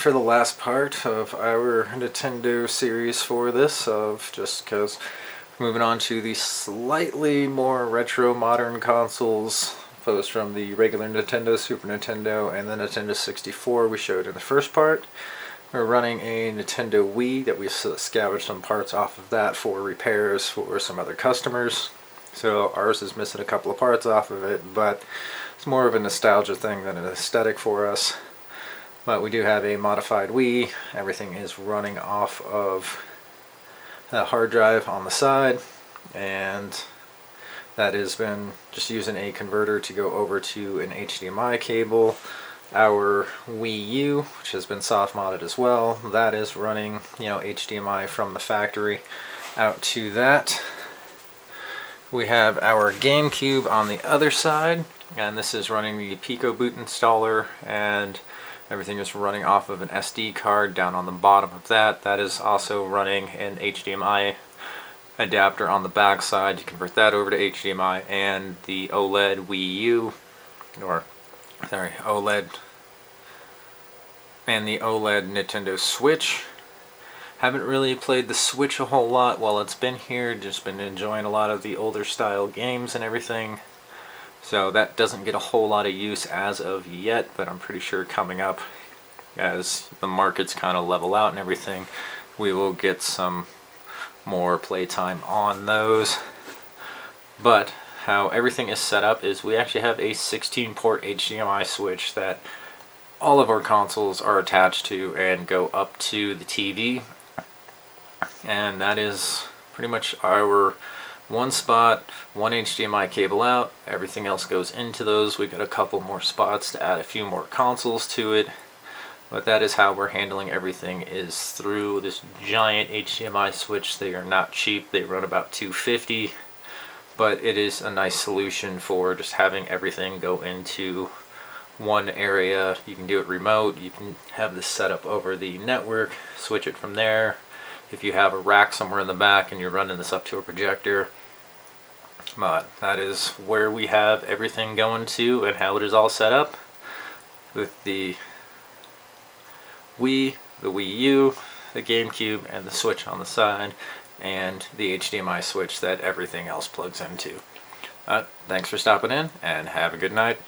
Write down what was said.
for the last part of our Nintendo series for this, just because moving on to the slightly more retro modern consoles, those from the regular Nintendo, Super Nintendo, and the Nintendo 64 we showed in the first part. We're running a Nintendo Wii that we scavenged some parts off of that for repairs for some other customers. So ours is missing a couple of parts off of it, but it's more of a nostalgia thing than an aesthetic for us. But we do have a modified Wii. Everything is running off of a hard drive on the side, and that has been just using a converter to go over to an HDMI cable. Our Wii U, which has been soft modded as well, that is running, HDMI from the factory out to that. We have our GameCube on the other side, and this is running the Pico Boot installer, and everything is running off of an SD card down on the bottom of that. That is also running an HDMI adapter on the back side to convert that over to HDMI, and the OLED Wii U, OLED, and the OLED Nintendo Switch. Haven't really played the Switch a whole lot while it's been here, just been enjoying a lot of the older style games and everything. So that doesn't get a whole lot of use as of yet, but I'm pretty sure coming up, as the markets kind of level out and everything, we will get some more playtime on those. But how everything is set up is we actually have a 16 port HDMI switch that all of our consoles are attached to and go up to the TV, and that is pretty much our one spot, one HDMI cable out, everything else goes into those. We've got a couple more spots to add a few more consoles to it, but that is how we're handling everything, is through this giant HDMI switch. They are not cheap, they run about $250, but it is a nice solution for just having everything go into one area. You can do it remote, you can have this set up over the network, switch it from there. If you have a rack somewhere in the back and you're running this up to a projector, but that is where we have everything going to and how it is all set up, with the Wii, the Wii U, the GameCube, and the Switch on the side, and the HDMI switch that everything else plugs into. Thanks for stopping in, and have a good night.